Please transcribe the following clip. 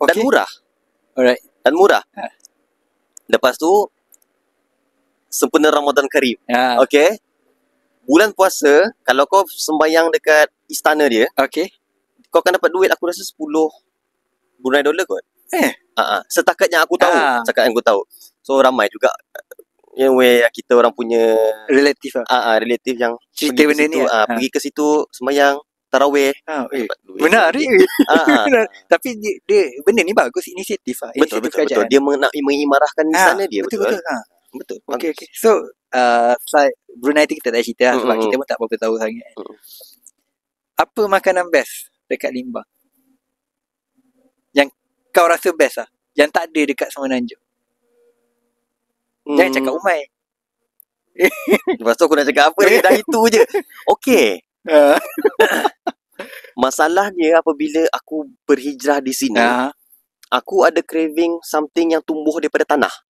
Dan murah. Alright. Dan murah. Lepas tu sempena Ramadan Karim. Okay. Bulan puasa, kalau kau sembahyang dekat istana dia, kau akan dapat duit aku rasa 10 Brunei dolar kot. Setakat yang aku tahu. Setakat yang aku tahu. So ramai juga yang kita orang punya relatif relatif yang cerita benda ni pergi ke situ sembahyang tarawih. Benar ni. Tapi dia benda ni bagus, inisiatif betul. Dia nak mengimarahkan istana dia. Betul. Okay. So Brunei tu kita dah cerita sebab kita pun tak berapa tahu sangat. Apa makanan best dekat Limbang yang kau rasa best yang tak ada dekat Semenanjung? Jangan cakap Umai. Lepas tu aku nak cakap apa ni? Dah itu je. Okay. Masalahnya apabila aku berhijrah di sini, aku ada craving something yang tumbuh daripada tanah.